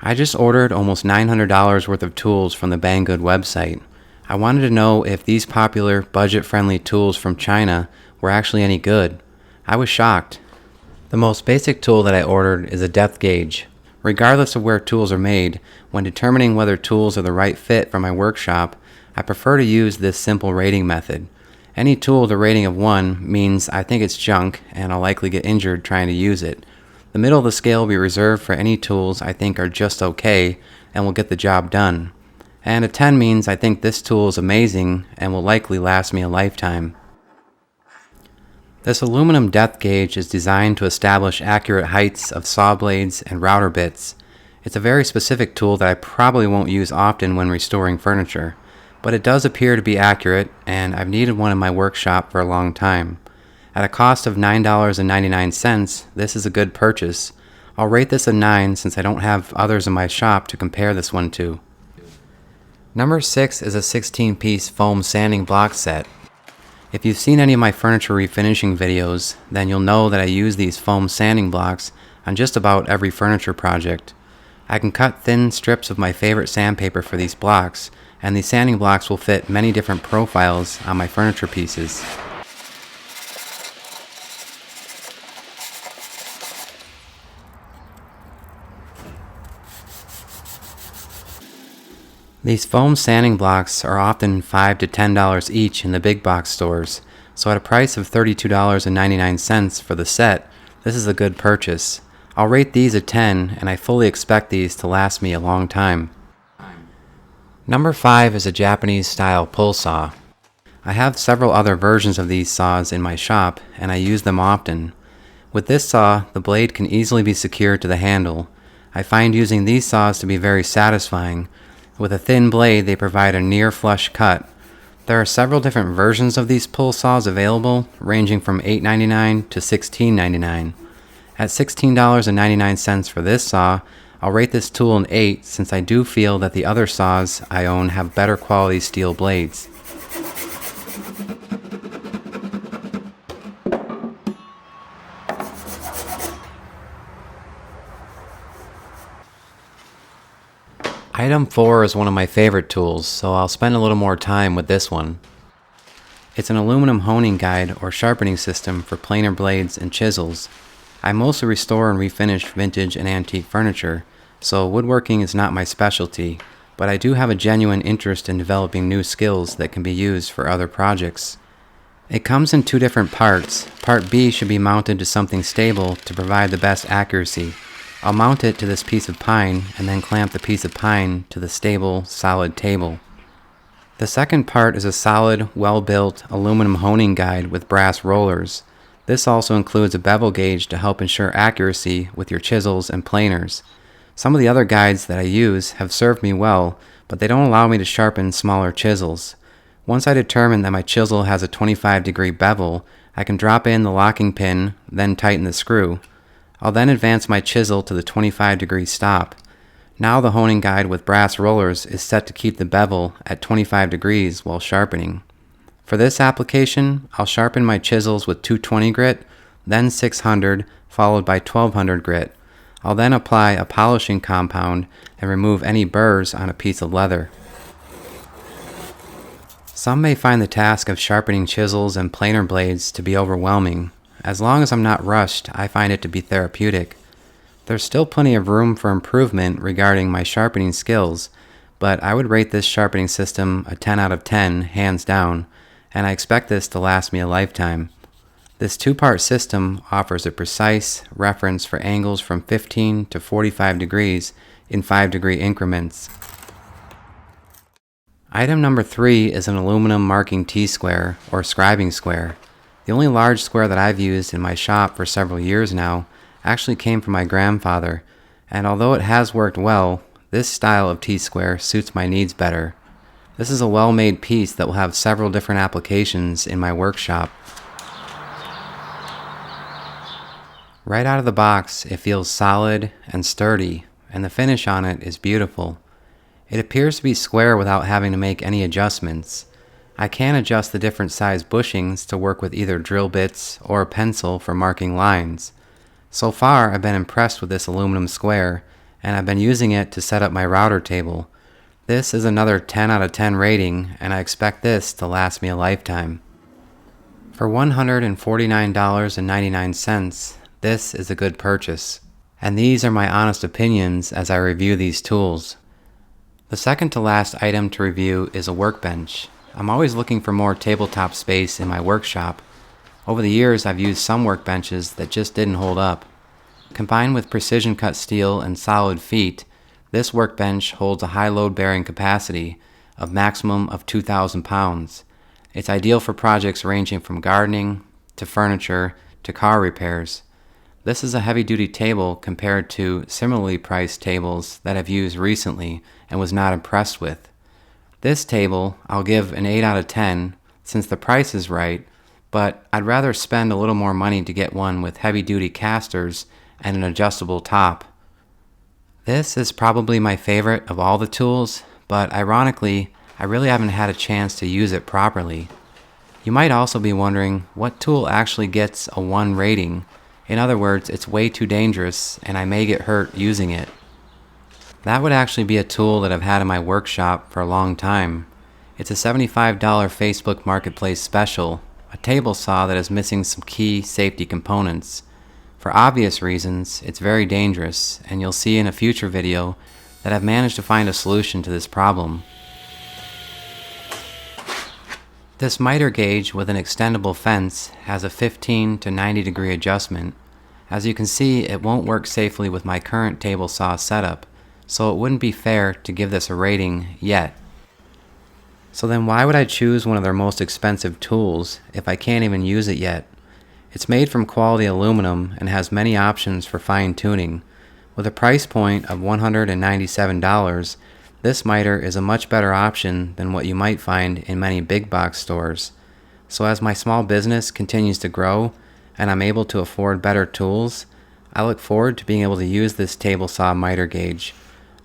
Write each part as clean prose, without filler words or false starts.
I just ordered almost $900 worth of tools from the Banggood website. I wanted to know if these popular budget-friendly tools from China were actually any good. I was shocked. The most basic tool that I ordered is a depth gauge. Regardless of where tools are made, when determining whether tools are the right fit for my workshop, I prefer to use this simple rating method. Any tool with a rating of 1 means I think it's junk and I'll likely get injured trying to use it. The middle of the scale will be reserved for any tools I think are just okay and will get the job done. And a 10 means I think this tool is amazing and will likely last me a lifetime. This aluminum depth gauge is designed to establish accurate heights of saw blades and router bits. It's a very specific tool that I probably won't use often when restoring furniture, but it does appear to be accurate, and I've needed one in my workshop for a long time. At a cost of $9.99, this is a good purchase. I'll rate this a 9 since I don't have others in my shop to compare this one to. Number 6 is a 16-piece foam sanding block set. If you've seen any of my furniture refinishing videos, then you'll know that I use these foam sanding blocks on just about every furniture project. I can cut thin strips of my favorite sandpaper for these blocks, and these sanding blocks will fit many different profiles on my furniture pieces. These foam sanding blocks are often $5 to $10 each in the big box stores, so at a price of $32.99 for the set, this is a good purchase. I'll rate these a 10, and I fully expect these to last me a long time. Number 5 is a Japanese style pull saw. I have several other versions of these saws in my shop, and I use them often. With this saw, the blade can easily be secured to the handle. I find using these saws to be very satisfying. With a thin blade, they provide a near flush cut. There are several different versions of these pull saws available, ranging from $8.99 to $16.99. At $16.99 for this saw, I'll rate this tool an 8 since I do feel that the other saws I own have better quality steel blades. Item 4 is one of my favorite tools, so I'll spend a little more time with this one. It's an aluminum honing guide or sharpening system for planer blades and chisels. I mostly restore and refinish vintage and antique furniture, so woodworking is not my specialty, but I do have a genuine interest in developing new skills that can be used for other projects. It comes in 2 different parts. Part B should be mounted to something stable to provide the best accuracy. I'll mount it to this piece of pine and then clamp the piece of pine to the stable, solid table. The second part is a solid, well-built aluminum honing guide with brass rollers. This also includes a bevel gauge to help ensure accuracy with your chisels and planers. Some of the other guides that I use have served me well, but they don't allow me to sharpen smaller chisels. Once I determine that my chisel has a 25-degree bevel, I can drop in the locking pin, then tighten the screw. I'll then advance my chisel to the 25-degree stop. Now the honing guide with brass rollers is set to keep the bevel at 25 degrees while sharpening. For this application, I'll sharpen my chisels with 220 grit, then 600, followed by 1200 grit. I'll then apply a polishing compound and remove any burrs on a piece of leather. Some may find the task of sharpening chisels and planer blades to be overwhelming. As long as I'm not rushed, I find it to be therapeutic. There's still plenty of room for improvement regarding my sharpening skills, but I would rate this sharpening system a 10 out of 10, hands down, and I expect this to last me a lifetime. This 2-part system offers a precise reference for angles from 15 to 45 degrees in 5-degree increments. Item number 3 is an aluminum marking T-square or scribing square. The only large square that I've used in my shop for several years now actually came from my grandfather, and although it has worked well, this style of T-square suits my needs better. This is a well-made piece that will have several different applications in my workshop. Right out of the box, it feels solid and sturdy, and the finish on it is beautiful. It appears to be square without having to make any adjustments. I can adjust the different size bushings to work with either drill bits or a pencil for marking lines. So far, I've been impressed with this aluminum square, and I've been using it to set up my router table. This is another 10 out of 10 rating, and I expect this to last me a lifetime. For $149.99, this is a good purchase. And these are my honest opinions as I review these tools. The second to last item to review is a workbench. I'm always looking for more tabletop space in my workshop. Over the years, I've used some workbenches that just didn't hold up. Combined with precision cut steel and solid feet, this workbench holds a high load bearing capacity of maximum of 2,000 pounds. It's ideal for projects ranging from gardening to furniture to car repairs. This is a heavy-duty table compared to similarly priced tables that I've used recently and was not impressed with. This table I'll give an 8 out of 10 since the price is right, but I'd rather spend a little more money to get one with heavy-duty casters and an adjustable top. This is probably my favorite of all the tools, but ironically, I really haven't had a chance to use it properly. You might also be wondering what tool actually gets a 1 rating. In other words, it's way too dangerous and I may get hurt using it. That would actually be a tool that I've had in my workshop for a long time. It's a $75 Facebook Marketplace special, a table saw that is missing some key safety components. For obvious reasons, it's very dangerous, and you'll see in a future video that I've managed to find a solution to this problem. This miter gauge with an extendable fence has a 15 to 90 degree adjustment. As you can see, it won't work safely with my current table saw setup, so it wouldn't be fair to give this a rating yet. So then why would I choose one of their most expensive tools if I can't even use it yet? It's made from quality aluminum and has many options for fine tuning. With a price point of $197, this miter is a much better option than what you might find in many big box stores. So as my small business continues to grow and I'm able to afford better tools, I look forward to being able to use this table saw miter gauge.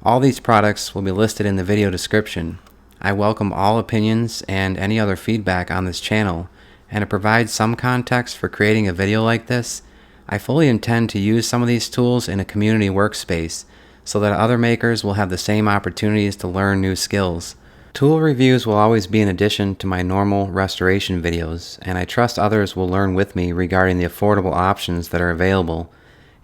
All these products will be listed in the video description. I welcome all opinions and any other feedback on this channel, and to provide some context for creating a video like this, I fully intend to use some of these tools in a community workspace so that other makers will have the same opportunities to learn new skills. Tool reviews will always be an addition to my normal restoration videos, and I trust others will learn with me regarding the affordable options that are available.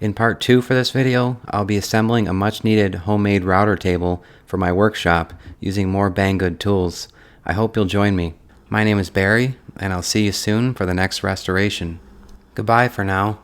In part 2 for this video, I'll be assembling a much needed homemade router table for my workshop using more Banggood tools. I hope you'll join me. My name is Barry, and I'll see you soon for the next restoration. Goodbye for now.